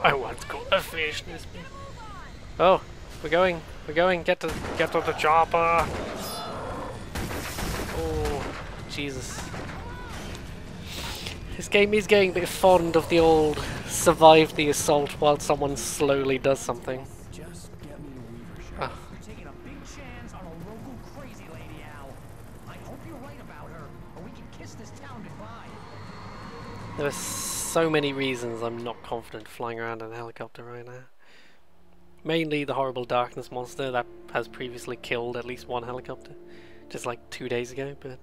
I want to go to fish this. Oh, we're going. Get to the chopper. Oh, Jesus. This game is getting a bit fond of the old survive the assault while someone slowly does something. Just get me a Weaver shirt. Oh. You're taking a big chance on a local crazy lady, Al. I hope you're right about her, or we can kiss this town goodbye. There are so many reasons I'm not confident flying around in a helicopter right now. Mainly the horrible darkness monster that has previously killed at least one helicopter. Just like 2 days ago, but...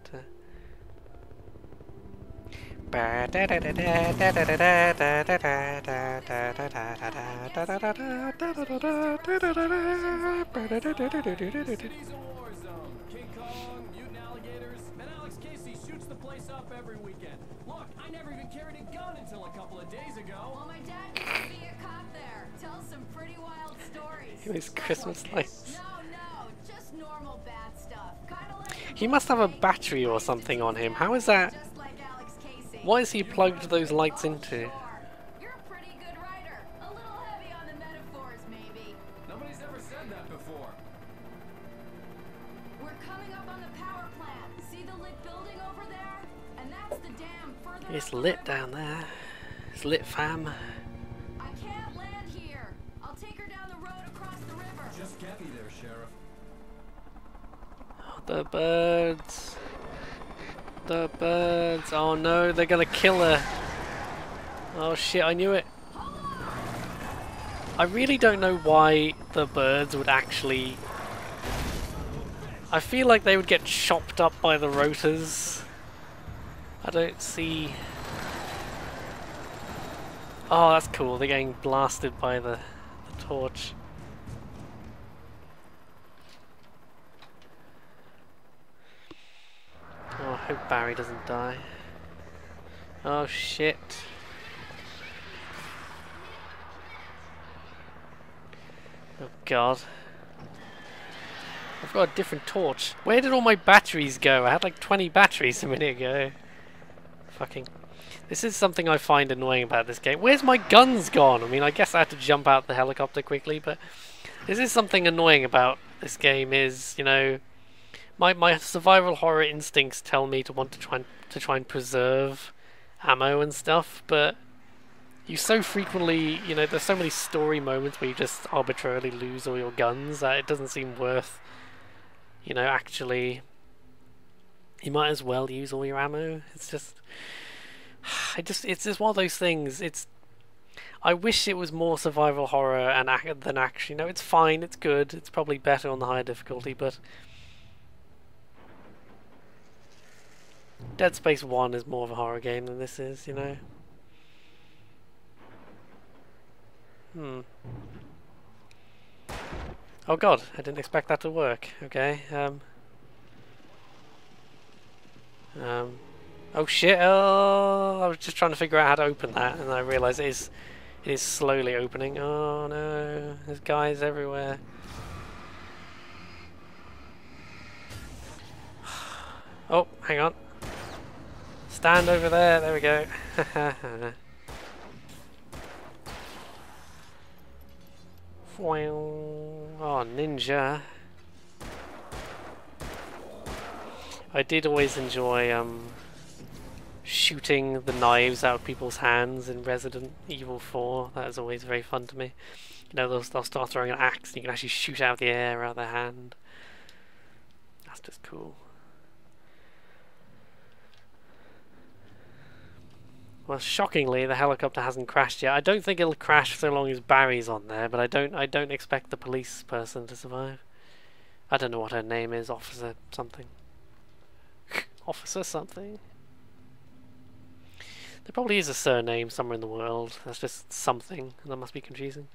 Every weekend. Look, I never even carried a gun until a couple of days ago. Well, my dad used to be a cop there. Tells some pretty wild stories. These Christmas lights. No, just normal bad stuff. Kinda like He must have a battery or something on him. How is that? just like Alex Casey. Why is he plugged those lights into? You're a pretty good writer. A little heavy on the metaphors, maybe. Nobody's ever said that before. We're coming up on the power plant. See the lit building over there? And that's the dam further It's up the lit river. down there. It's lit, fam. I can't land here. I'll take her down the road across the river. Just get me there, Sheriff. Oh, the birds. The birds. Oh no, they're gonna kill her. Oh shit, I knew it. I really don't know why the birds would actually... I feel like they would get chopped up by the rotors. I don't see... Oh, that's cool. They're getting blasted by the torch. Oh, I hope Barry doesn't die. Oh shit. Oh god. I've got a different torch. Where did all my batteries go? I had like 20 batteries a minute ago. Fucking... This is something I find annoying about this game. Where's my guns gone? I mean, I guess I had to jump out the helicopter quickly, but... This is something annoying about this game is, you know... My survival horror instincts tell me to want to try and preserve ammo and stuff, but... You so frequently, you know, there's so many story moments where you just arbitrarily lose all your guns that it doesn't seem worth, you know, actually, you might as well use all your ammo. It's just, it's just one of those things. I wish it was more survival horror than action. You know, it's fine, it's good, it's probably better on the higher difficulty, but Dead Space 1 is more of a horror game than this is, you know. Oh god, I didn't expect that to work. Okay, oh shit, oh, I was just trying to figure out how to open that, and I realised it is slowly opening. Oh no, there's guys everywhere. Oh, hang on. Stand over there, there we go. Oh, ninja. I did always enjoy shooting the knives out of people's hands in Resident Evil 4. That was always very fun to me. You know, they'll start throwing an axe and you can actually shoot out of the air out of their hand. That's just cool. Well, shockingly, the helicopter hasn't crashed yet. I don't think it'll crash so long as Barry's on there, but I don't expect the police person to survive. I don't know what her name is, Officer something. Officer something? There probably is a surname somewhere in the world. That's just something, and that must be confusing.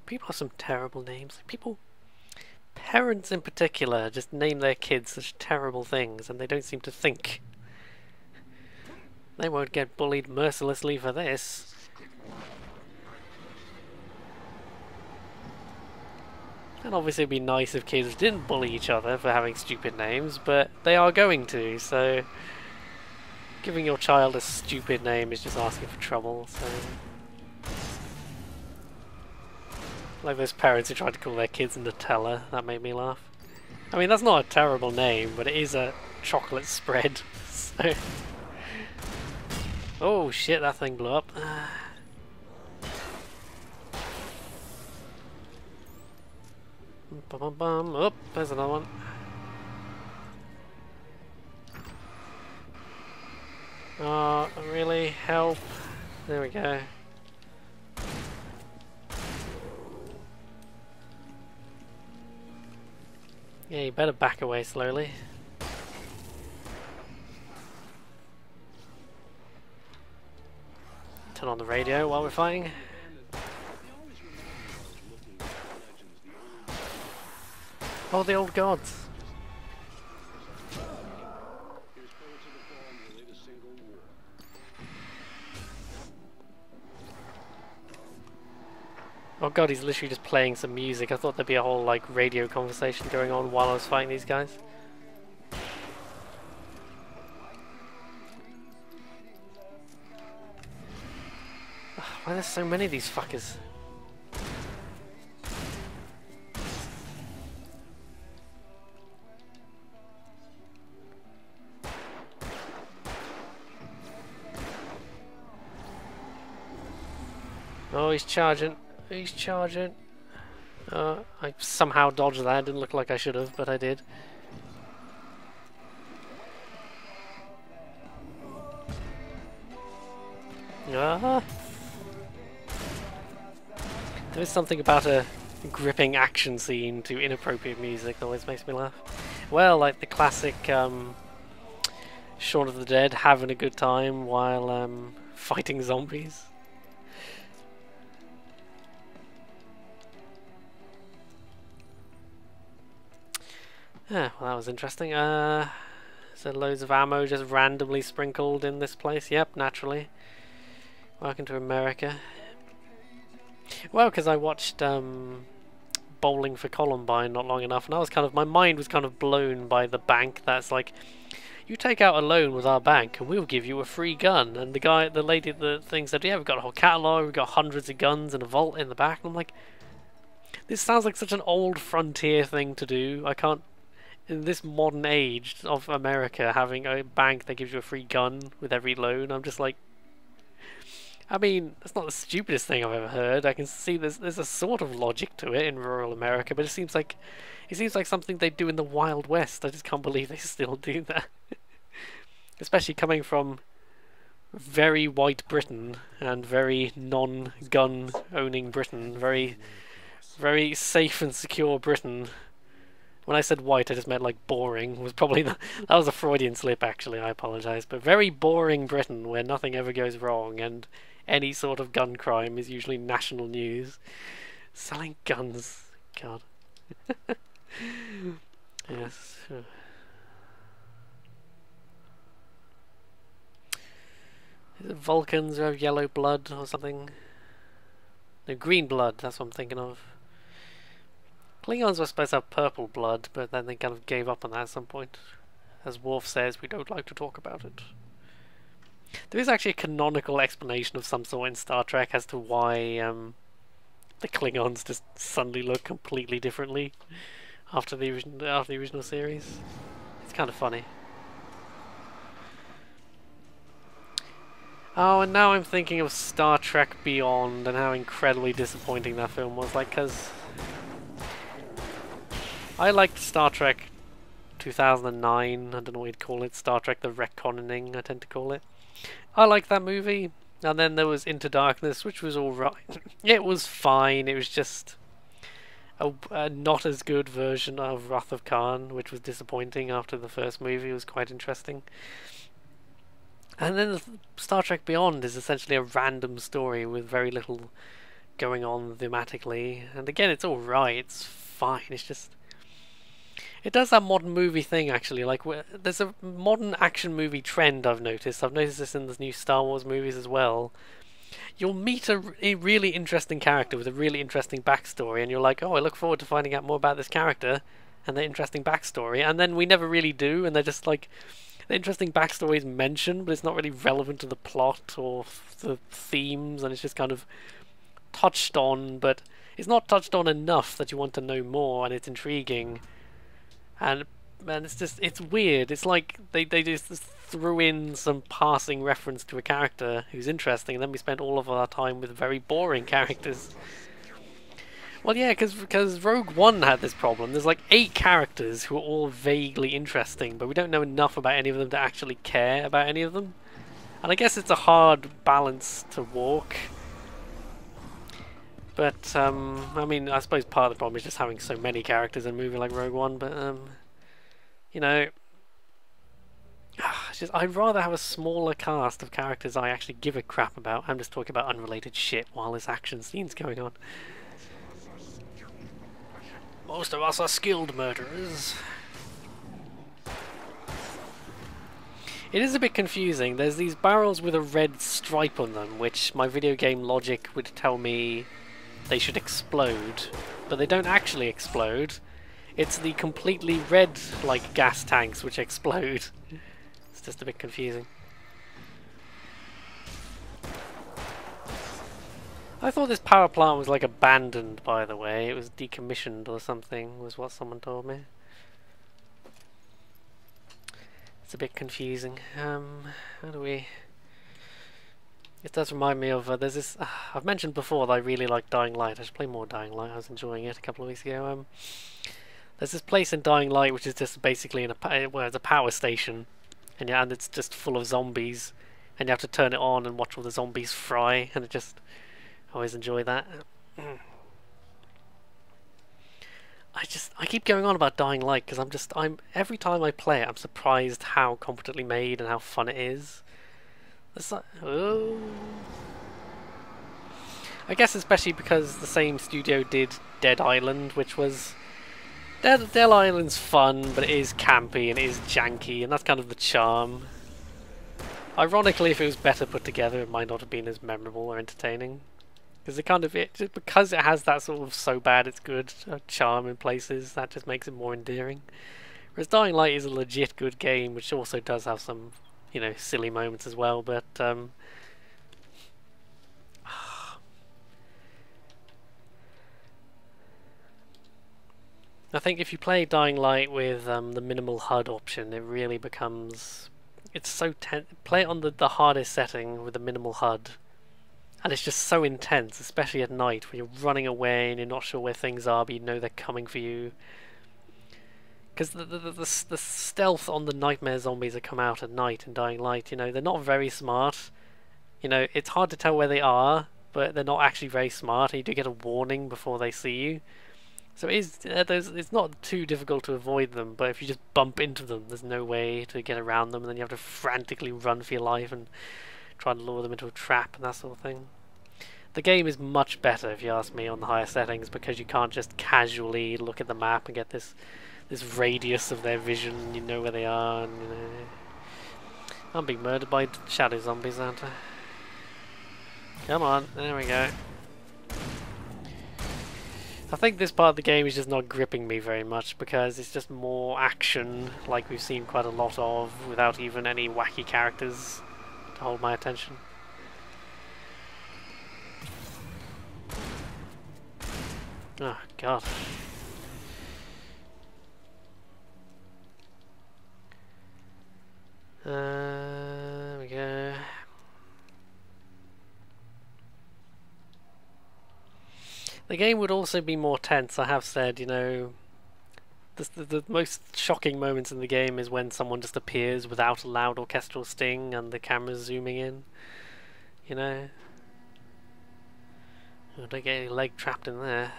People have some terrible names. Parents in particular just name their kids such terrible things and they don't seem to think. They won't get bullied mercilessly for this. And obviously it'd be nice if kids didn't bully each other for having stupid names, but they are going to, so giving your child a stupid name is just asking for trouble, so... Like those parents who tried to call their kids Nutella, that made me laugh. I mean, that's not a terrible name, but it is a chocolate spread, so... Oh shit, that thing blew up. Oh, there's another one. Oh, really? Help. There we go. Yeah, you better back away slowly. Turn on the radio while we're fighting. Oh, the old gods. Oh god, he's literally just playing some music. I thought there'd be a whole like radio conversation going on while I was fighting these guys. Ugh, why are there so many of these fuckers? Oh, he's charging. He's charging. I somehow dodged that. Didn't look like I should have, but I did. Ah. There is something about a gripping action scene to inappropriate music that always makes me laugh. Well, like the classic Shaun of the Dead, having a good time while fighting zombies. Yeah, well that was interesting. So loads of ammo just randomly sprinkled in this place. Yep, naturally. Welcome to America. Well, because I watched Bowling for Columbine not long enough, and I was my mind was kind of blown by the bank that's like, you take out a loan with our bank and we'll give you a free gun. And the lady at the thing said, yeah, we've got a whole catalogue, we've got hundreds of guns and a vault in the back. And I'm like, this sounds like such an old frontier thing to do. I can't, in this modern age of America, having a bank that gives you a free gun with every loan, I'm just like, I mean, that's not the stupidest thing I've ever heard. I can see there's a sort of logic to it in rural America, but it seems like something they do in the Wild West. I just can't believe they still do that. Especially coming from very white Britain and very non-gun owning Britain, very, very safe and secure Britain. When I said white, I just meant like boring. Was probably that was a Freudian slip, actually. I apologise, but very boring Britain where nothing ever goes wrong and any sort of gun crime is usually national news. Selling guns, God. Yes. Is it Vulcans who have yellow blood or something? No, green blood. That's what I'm thinking of. Klingons were supposed to have purple blood, but then they kind of gave up on that at some point. As Worf says, we don't like to talk about it. There is actually a canonical explanation of some sort in Star Trek as to why the Klingons just suddenly look completely differently after the original series. It's kind of funny. Oh, and now I'm thinking of Star Trek Beyond and how incredibly disappointing that film was. Like, because I liked Star Trek 2009, I don't know what you'd call it, Star Trek The Retconning, I tend to call it. I liked that movie, and then there was Into Darkness, which was alright. It was fine, it was just a not as good version of Wrath of Khan, which was disappointing after the first movie. It was quite interesting. And then Star Trek Beyond is essentially a random story with very little going on thematically, and again, it's alright, it's fine, it's just... It does that modern movie thing, actually. Like, there's a modern action movie trend I've noticed. I've noticed this in the new Star Wars movies as well. You'll meet a really interesting character with a really interesting backstory, and you're like, oh, I look forward to finding out more about this character and their interesting backstory. And then we never really do, and they're just like, the interesting backstory is mentioned, but it's not really relevant to the plot or the themes, and it's just kind of touched on, but it's not touched on enough that you want to know more, and it's intriguing. And man, it's weird. It's like they just threw in some passing reference to a character who's interesting, and then we spent all of our time with very boring characters. Well, yeah, because Rogue One had this problem. There's like 8 characters who are all vaguely interesting, but we don't know enough about any of them to actually care about any of them. And I guess it's a hard balance to walk. But, I mean, I suppose part of the problem is just having so many characters in a movie like Rogue One, but, you know, I'd rather have a smaller cast of characters I actually give a crap about. I'm just talking about unrelated shit while this action scene's going on. Most of us are skilled murderers. It is a bit confusing. There's these barrels with a red stripe on them, which my video game logic would tell me they should explode, but they don't actually explode. It's the completely red, like, gas tanks which explode. It's just a bit confusing. I thought this power plant was like abandoned, by the way. It was decommissioned or something, was what someone told me. It's a bit confusing. How do we... It does remind me of, there's this... I've mentioned before that I really like Dying Light. I should play more Dying Light. I was enjoying it a couple of weeks ago. There's this place in Dying Light which is just basically in well, it's a power station. And yeah, and it's just full of zombies. And you have to turn it on and watch all the zombies fry. And it just... I always enjoy that. I keep going on about Dying Light because every time I play it, I'm surprised how competently made and how fun it is. It's like, oh. I guess especially because the same studio did Dead Island, which was Dead Island's fun, but it is campy and it is janky, and that's kind of the charm. Ironically, if it was better put together, it might not have been as memorable or entertaining. Because it has that sort of so bad it's good charm in places, that just makes it more endearing. Whereas Dying Light is a legit good game, which also does have some, you know, silly moments as well. But I think if you play Dying Light with the minimal HUD option, it really becomes... It's so play it on the hardest setting with the minimal HUD. And it's just so intense, especially at night, when you're running away and you're not sure where things are, but you know they're coming for you. Because the stealth on the nightmare zombies that come out at night in Dying Light, you know, they're not very smart. You know, it's hard to tell where they are, but they're not actually very smart, and you do get a warning before they see you. So it's not too difficult to avoid them, but if you just bump into them, there's no way to get around them, and then you have to frantically run for your life and try to lure them into a trap and that sort of thing. The game is much better, if you ask me, on the higher settings, because you can't just casually look at the map and get this radius of their vision, you know where they are, and, you know... I'm being murdered by shadow zombies, aren't I? Come on, there we go. I think this part of the game is just not gripping me very much, because it's just more action, like we've seen quite a lot of, without even any wacky characters to hold my attention. Oh god. There we go. The game would also be more tense, I have said, you know. The most shocking moments in the game is when someone just appears without a loud orchestral sting and the camera's zooming in. You know? Oh, don't get your leg trapped in there.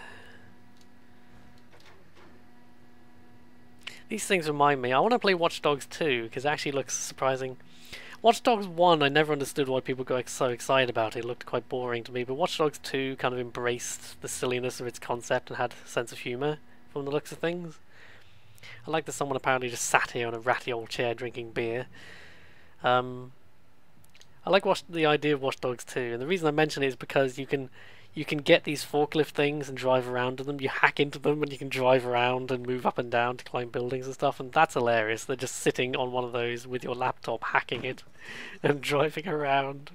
These things remind me, I want to play Watch Dogs 2, because it actually looks surprising. Watch Dogs 1, I never understood why people got so excited about it. It looked quite boring to me, but Watch Dogs 2 kind of embraced the silliness of its concept and had a sense of humour from the looks of things. I like that someone apparently just sat here on a ratty old chair drinking beer. I like the idea of Watch Dogs 2, and the reason I mention it is because you can get these forklift things and drive around in them. You hack into them and you can drive around and move up and down to climb buildings and stuff, and that's hilarious. They're just sitting on one of those with your laptop, hacking it and driving around.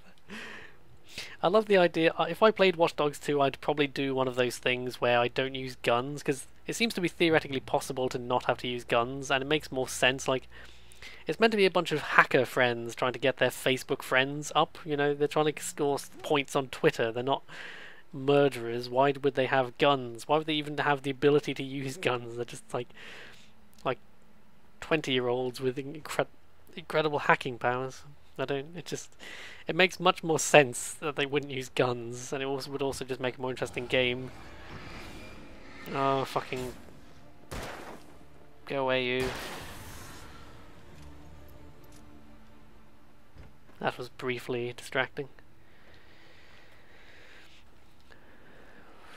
I love the idea. If I played Watch Dogs 2, I'd probably do one of those things where I don't use guns, because it seems to be theoretically possible to not have to use guns, and it makes more sense. Like, it's meant to be a bunch of hacker friends trying to get their Facebook friends up. You know, they're trying to score points on Twitter. They're not murderers. Why would they have guns? Why would they even have the ability to use guns? They're just like 20-year-olds with incredible hacking powers. It makes much more sense that they wouldn't use guns, and it would also just make a more interesting game. Oh, fucking go away, you. That was briefly distracting.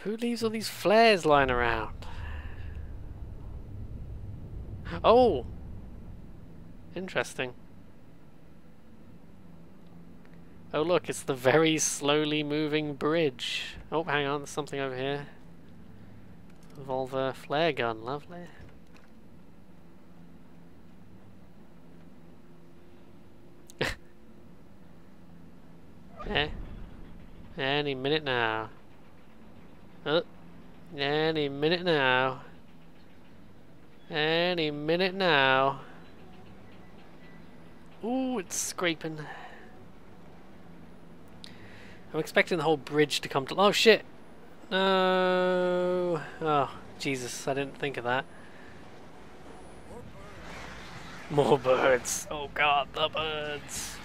Who leaves all these flares lying around? Oh! Interesting. Oh look, it's the very slowly moving bridge. Oh, hang on, there's something over here. Revolver flare gun, lovely. Any minute now. Oh, any minute now. Any minute now. Ooh, it's scraping. I'm expecting the whole bridge to come to... Oh, shit! No! Oh, Jesus, I didn't think of that. More birds! Oh god, the birds!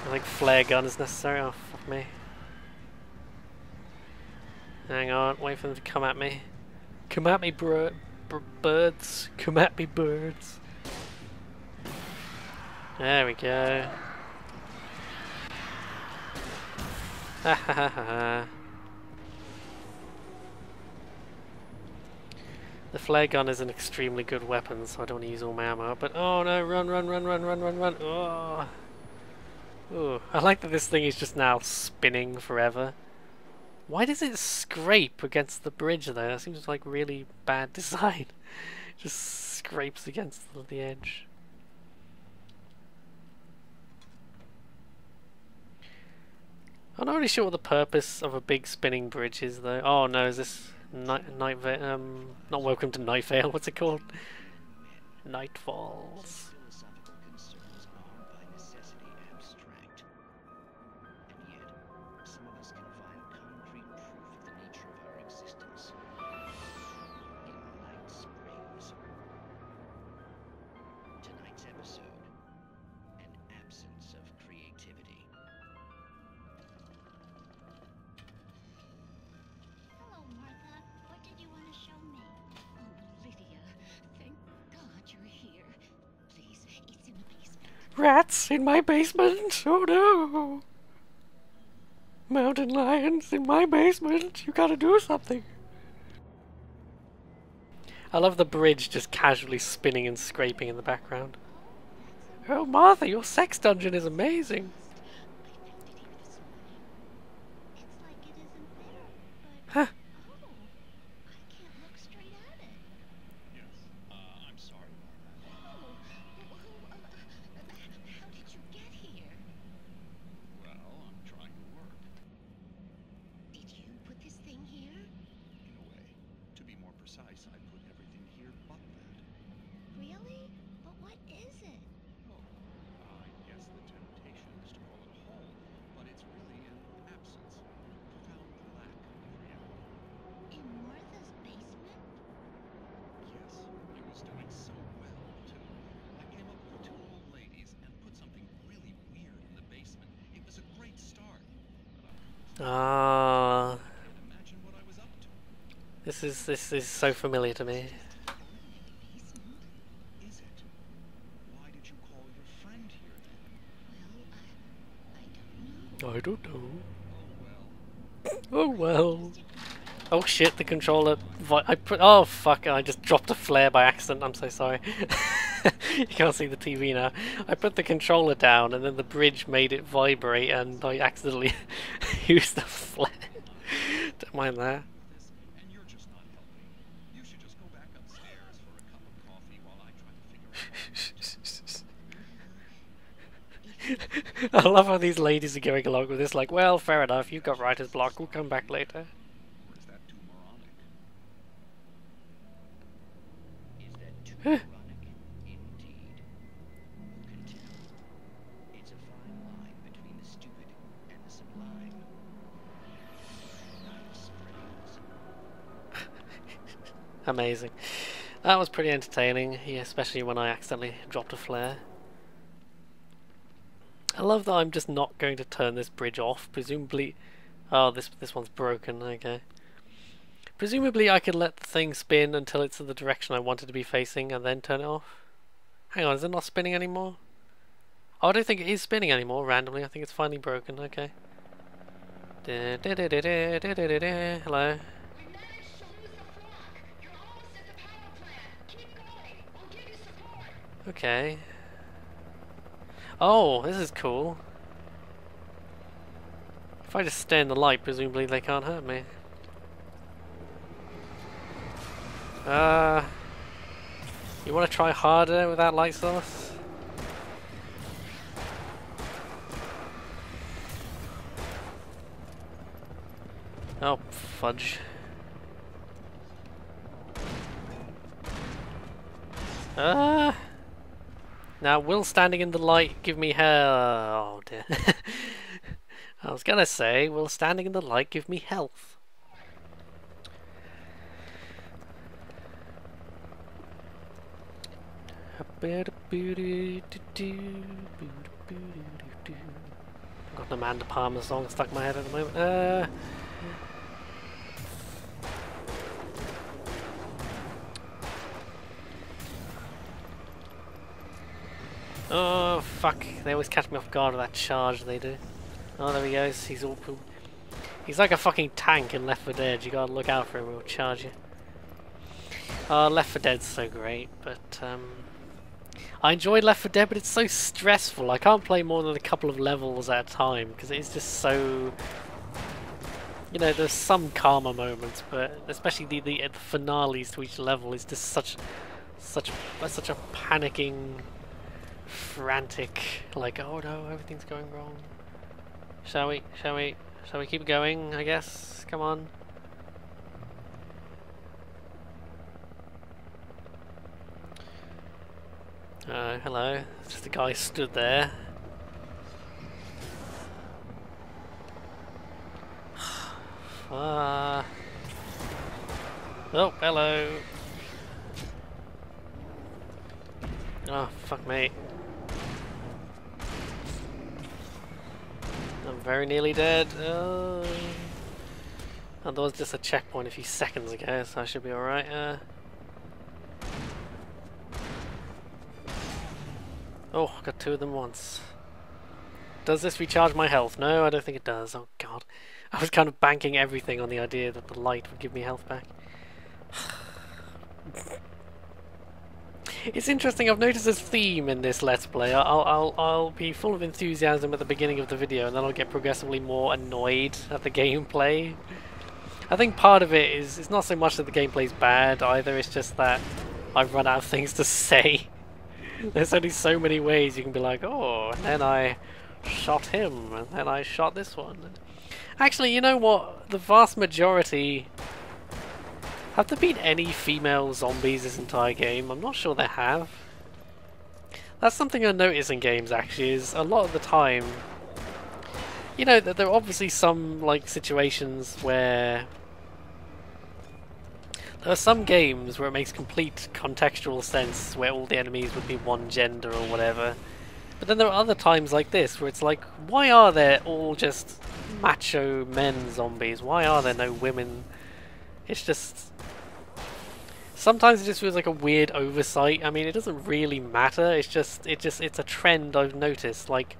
I think flare gun is necessary. Oh, fuck me. Hang on, wait for them to come at me. Come at me, birds. Come at me, birds. There we go. Ha ha ha ha. The flare gun is an extremely good weapon, so I don't want to use all my ammo. But oh no, run, run, run, run, run, run, run. Oh. Ooh. I like that this thing is just now spinning forever. Why does it scrape against the bridge though? That seems like really bad design. It just scrapes against the edge. I'm not really sure what the purpose of a big spinning bridge is though. Oh no, is this not Welcome to Night Vale, what's it called? Nightfalls. Philosophical concerns are by necessity abstract. And yet, some of us can find concrete proof of the nature of our existence in Night Springs. Tonight's episode, an absence of creativity. Hello, Martha. What did you want to show me? Oh, Lydia. Thank God you're here. Please, it's in the basement. Rats in my basement! Oh no! Mountain lions in my basement! You gotta do something! I love the bridge just casually spinning and scraping in the background. Oh Martha, your sex dungeon is amazing! I found it here this morning. It's like it isn't there, but... Huh. Oh, I can't look straight at it. Yes, I'm sorry about that. Oh, how did you get here? Well, I'm trying to work, Did you put this thing here? in a way. To be more precise, I put everything here but that. Really? But what is it? Oh, I guess the temptation is to call it a hole, but it's really an absence, a profound lack of reality. In Martha's basement? Yes, it was doing so well, too. I came up with two old ladies and put something really weird in the basement. It was a great start, but Ah, I can't imagine what I was up to. this is so familiar to me. Basement? Is it? Why did you call your friend here then? Well, I don't know. I don't know. Oh well. Oh well. Just Oh shit, the controller... Oh fuck, I just dropped a flare by accident, I'm so sorry. You can't see the TV now. I put the controller down and then the bridge made it vibrate and I accidentally used the flare. Don't mind that. And you're just not helping. You should just go back upstairs for a cup of coffee while I try to figure out. I love how these ladies are going along with this, like, well, fair enough, you've got writer's block, we'll come back later. Or is that too moronic? Is that too Huh. moronic? Indeed. Who can tell? It's a fine line between the stupid and the sublime. Not spreading. Amazing. That was pretty entertaining, yeah, especially when I accidentally dropped a flare. I love that I'm just not going to turn this bridge off, presumably... Oh, this one's broken, okay. Presumably I could let the thing spin until it's in the direction I want it to be facing and then turn it off. Hang on, is it not spinning anymore? Oh, I don't think it is spinning anymore randomly, I think it's finally broken, okay. Hello. We managed to lose the flock. You're almost at the power plant. Keep going. We'll give you support. Okay. Oh, this is cool. If I just stay in the light, presumably they can't hurt me. You want to try harder with that light source? Oh, fudge. Now, will standing in the light give me hell? Oh dear. I was gonna say, will standing in the light give me health? I've got an Amanda Palmer song stuck in my head at the moment. Oh fuck! They always catch me off guard with that charge they do. Oh, there he goes. He's all cool. He's like a fucking tank in Left 4 Dead. You gotta look out for him. He'll charge you. Left 4 Dead's so great, but I enjoyed Left 4 Dead, but it's so stressful. I can't play more than a couple of levels at a time because it's just so. You know, there's some calmer moments, but especially the finales to each level is just such a panicking, frantic, like, oh no, everything's going wrong. Shall we keep going, I guess? Come on. Hello. Just a guy stood there. Oh, hello. Oh, fuck me. I'm very nearly dead. Oh. And there was just a checkpoint a few seconds ago, so I should be alright. Oh, got two of them once. Does this recharge my health? No, I don't think it does. Oh god. I was kind of banking everything on the idea that the light would give me health back. It's interesting, I've noticed a theme in this Let's Play. I'll be full of enthusiasm at the beginning of the video and then I'll get progressively more annoyed at the gameplay. I think part of it is, it's not so much that the gameplay's bad either, it's just that I've run out of things to say. There's only so many ways you can be like, oh, and then I shot him, and then I shot this one. Actually, you know what? The vast majority... Have there been any female zombies this entire game? I'm not sure there have. That's something I notice in games, actually, is a lot of the time... You know, there are obviously some, like, situations where... There are some games where it makes complete contextual sense, where all the enemies would be one gender or whatever. But then there are other times like this, where it's like, why are there all just macho men zombies? Why are there no women? It's just... Sometimes it just feels like a weird oversight. I mean, it doesn't really matter, it's a trend I've noticed. Like,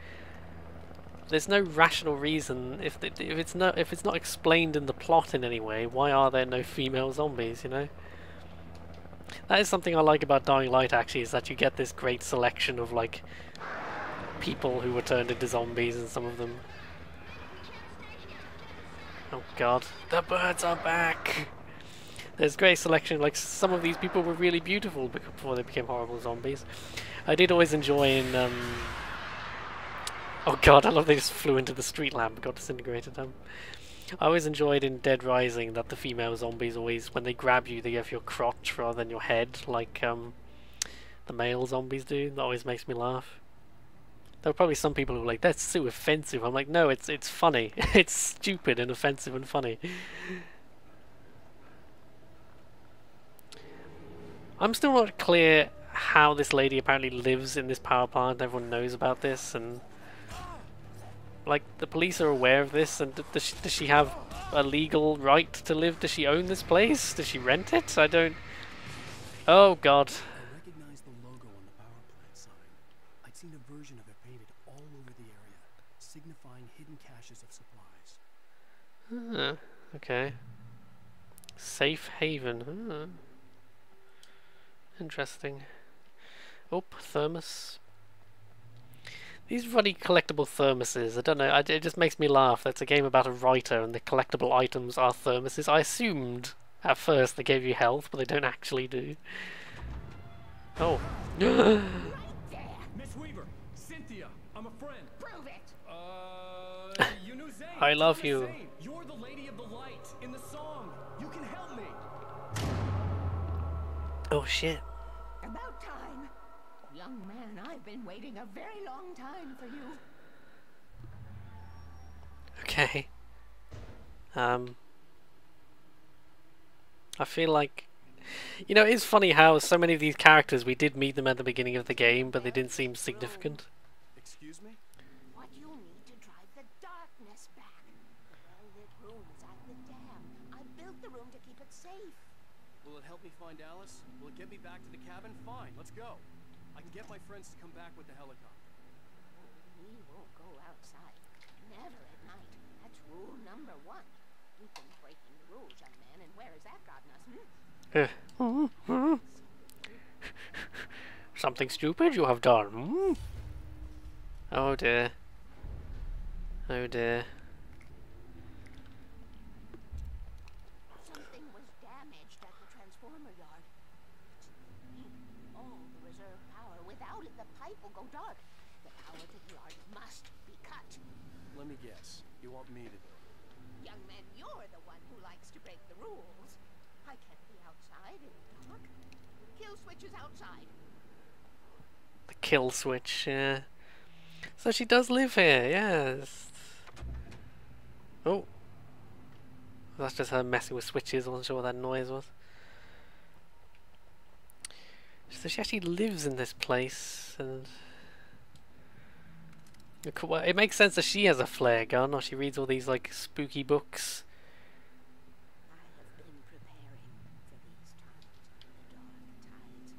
there's no rational reason if it's not explained in the plot in any way. Why are there no female zombies? You know. That is something I like about Dying Light, actually, is that you get this great selection of, like, people who were turned into zombies, and some of them... Oh god. The birds are back! There's great selection, like, some of these people were really beautiful before they became horrible zombies. I did always enjoy in, Oh god, I love they just flew into the street lamp and got disintegrated. I always enjoyed in Dead Rising that the female zombies always, when they grab you, they go for your crotch rather than your head, like the male zombies do. That always makes me laugh. There were probably some people who were like, that's so offensive. I'm like, no, it's funny. It's stupid and offensive and funny. I'm still not clear how this lady apparently lives in this power plant. Everyone knows about this, and like, the police are aware of this, and does she have a legal right to live? Does she own this place? Does she rent it? I don't... Oh, God. I recognize the logo on the power plant sign. I'd seen a version of it painted all over the area, signifying hidden caches of supplies. Okay. Safe haven. Interesting. Oh, thermos. These ruddy collectible thermoses, I don't know, it just makes me laugh. That's a game about a writer and the collectible items are thermoses. I assumed at first they gave you health, but they don't actually do. Oh. Miss Weaver, Cynthia, I'm a friend. Prove it. You knew Zane. I love Tell me you. Zane. You're the lady of the light in the song. You can help me. Oh shit. About time. Young man, I've been waiting a very long time for you. Okay. I feel like... You know, it's funny how so many of these characters, we did meet them at the beginning of the game, but they didn't seem significant. Excuse me? What you'll need to drive the darkness back. The well-lit room is at the dam. I built the room to keep it safe. Will it help me find Alice? Will it get me back to the cabin? Fine, let's go. I can get my friends to come back with the helicopter. We won't go outside. Never at night. That's rule number 1. You've been breaking the rules, young man, and where has that gotten us, Something stupid you have done. Oh dear. Oh dear. Something was damaged at the transformer yard. All the reserve power. Without it, the pipe will go dark. The power to the yard must be cut. Let me guess. You want me to do it? Young man, you're the one who likes to break the rules. I can't be outside in the dark. Kill switch is outside. The kill switch, yeah. So she does live here, yes. Oh. That's just her messing with switches. I wasn't sure what that noise was. So she actually lives in this place, and... Well, it makes sense that she has a flare gun, or she reads all these, like, spooky books. I have been preparing for these times, the dark tides.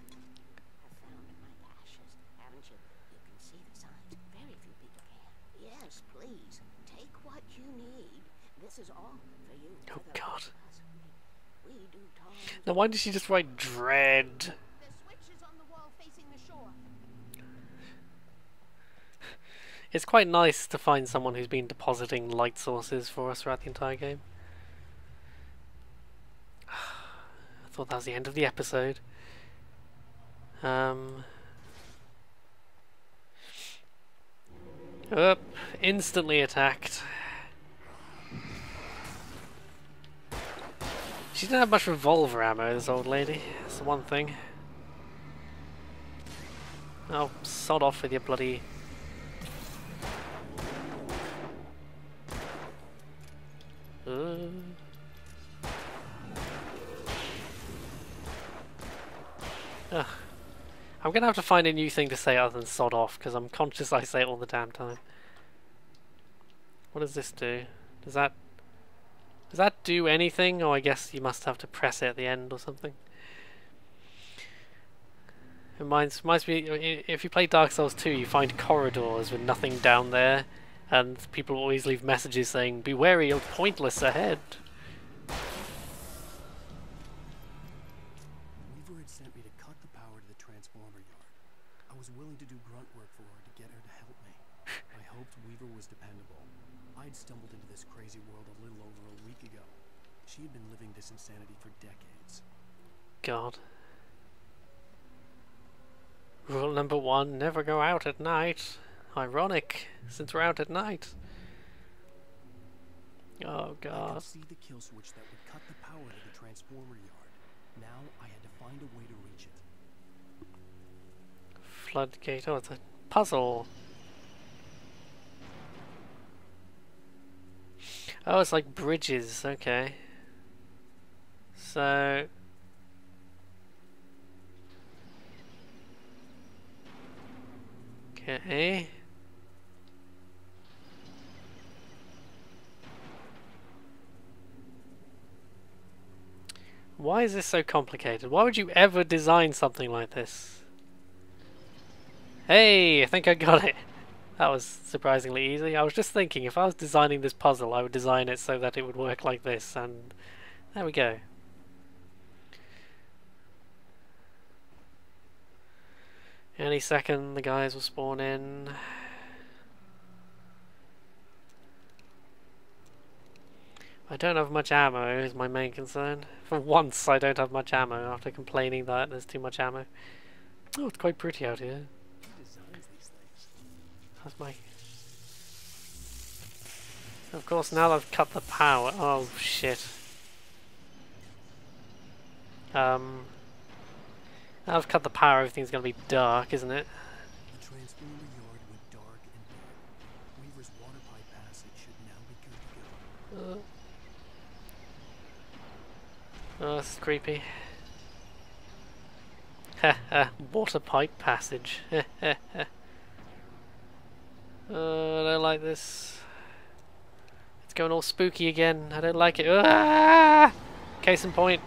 I've found my ashes, haven't you? You can see the signs. Very few people can. Yes, please. Take what you need. This is all for you. Oh, for the God. rest of us. We do times. Now, why did she just write dread? The switch is on the wall facing the shore. It's quite nice to find someone who's been depositing light sources for us throughout the entire game. I thought that was the end of the episode. Instantly attacked. She didn't have much revolver ammo, this old lady. That's the one thing. Oh, sod off with your bloody... Ugh. I'm gonna have to find a new thing to say other than sod off, because I'm conscious I say it all the damn time. What does this do? Does that do anything? Or I guess you must have to press it at the end or something. It reminds me, if you play Dark Souls 2, you find corridors with nothing down there, And people always leave messages saying, "Be wary of pointless ahead." Weaver had sent me to cut the power to the transformer yard. I was willing to do grunt work for her to get her to help me. I hoped Weaver was dependable. I'd stumbled into this crazy world a little over a week ago. She had been living this insanity for decades. God. Rule number 1, never go out at night. Ironic, since we're out at night. Oh I God. could see the kill switch that would cut the power to the transformer yard. Now I had to find a way to reach it. Floodgate. Oh, it's a puzzle. Oh, it's like bridges. Okay. So. Okay. Why is this so complicated? Why would you ever design something like this? Hey, I think I got it. That was surprisingly easy. I was just thinking, if I was designing this puzzle, I would design it so that it would work like this, and there we go. Any second, the guys will spawn in. I don't have much ammo, is my main concern. For once, I don't have much ammo after complaining that there's too much ammo. Oh, it's quite pretty out here. Who designs these things? That's my... Of course, now I've cut the power. Oh, shit. Now I've cut the power, everything's gonna be dark, isn't it? The transformer yard went dark and dead. Weaver's water pipe passage should now be good to go. Oh, this is creepy. Ha water pipe passage. I don't like this. It's going all spooky again. I don't like it. Ah! Case in point.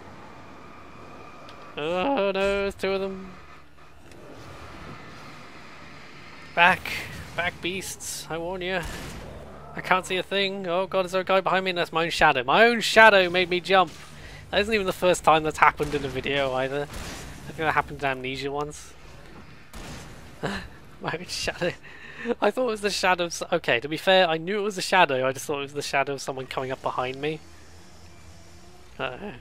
Oh no, there's two of them. Back beasts, I warn you. I can't see a thing. Oh god, is there a guy behind me? And that's my own shadow. My own shadow made me jump. That isn't even the first time that's happened in a video either. I think that happened to Amnesia once. My own shadow. I thought it was the shadow of... Okay, to be fair, I knew it was a shadow. I just thought it was the shadow of someone coming up behind me. Uh-oh.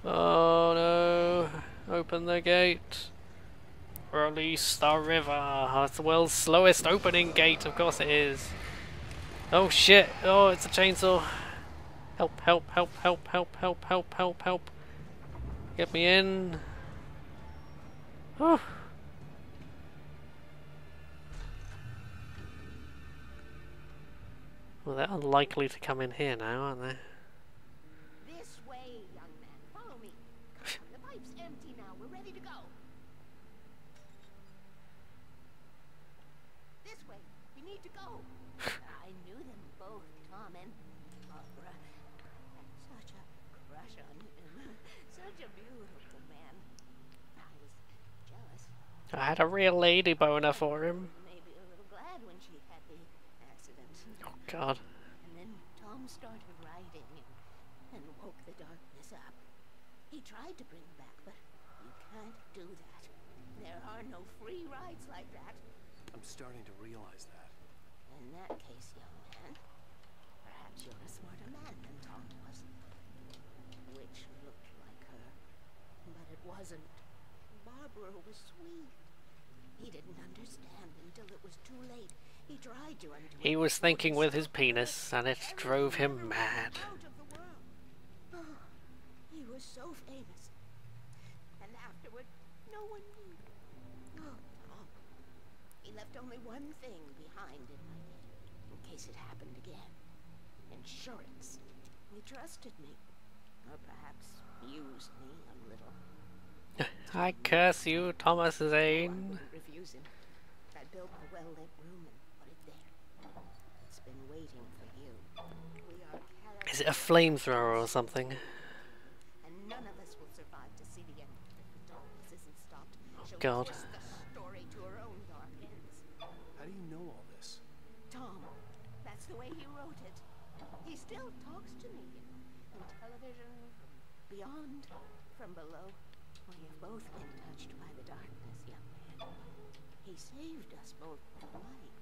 Oh no. Open the gate. Release the river. It's the world's slowest opening gate. Of course it is. Oh shit. Oh, it's a chainsaw. Help, help, help, help, help, help, help, help, help. Get me in. Oh. Well, they're unlikely to come in here now, aren't they? This way, young man. Follow me. Come on, the pipe's empty now. We're ready to go. This way. We need to go. I knew them both, Tom and Barbara. Had such a crush on him. Such a beautiful man. I was jealous. I had a real lady boner for him. Maybe a little glad when she had the accident. Oh god. And then Tom started writing and woke the darkness up. He tried to bring back, but you can't do that. There are no free rides like that. I'm starting to realize that. In that case, young man, perhaps you're a smarter man than Tom was. Which looked like her, but it wasn't. Barbara was sweet. He didn't understand until it was too late. He tried to undo it. He was thinking with his penis, and it drove him mad. Out of the world. Oh, he was so famous. And afterward, no one knew. Oh, Tom. He left only one thing behind in my head, in case it happened again. Insurance. He trusted me. Or perhaps used me a little. I curse you, Thomas I Zane. wouldn't refuse him. I built a well-lit room and put it there. It's been waiting for you. We are characters. Is it a flamethrower or something? And none of us will survive to see the end if the darkness isn't stopped. Shall we God. kiss the He still talks to me, you know, in television, from beyond, from below. We have both been touched by the darkness, young man. He saved us both from light.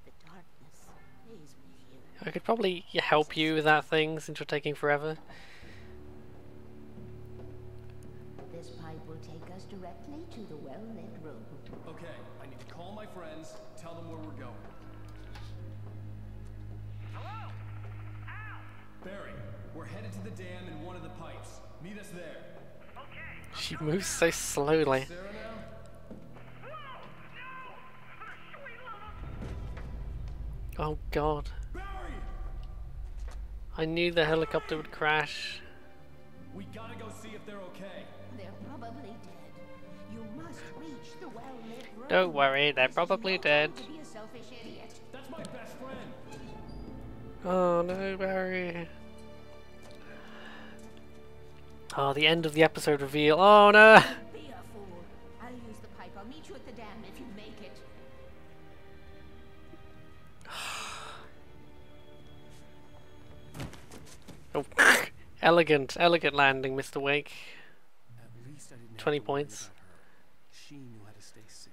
The darkness stays with you. I could probably help you with that thing since you're taking forever. This pipe will take us directly to the well-lit room. Okay, I need to call my friends, tell them where we're going. Hello? Al! Barry, we're headed to the dam in one of the pipes. Meet us there. Okay. She moves so slowly. Sarah now? Whoa! No! Sweet little... Oh god. Barry! I knew the helicopter would crash. We gotta go see if they're okay. They're probably dead. You must reach the well-lit room. Don't worry, they're probably dead. Don't be a selfish idiot. That's my best friend. Oh no, Barry. Oh, the end of the episode reveal. Oh no! Be a fool. I'll use the pipe. I'll meet you at the dam if you make it. Oh, elegant landing, Mr. Wake. At least I didn't have 20 to worry points. about her. She knew how to stay safe.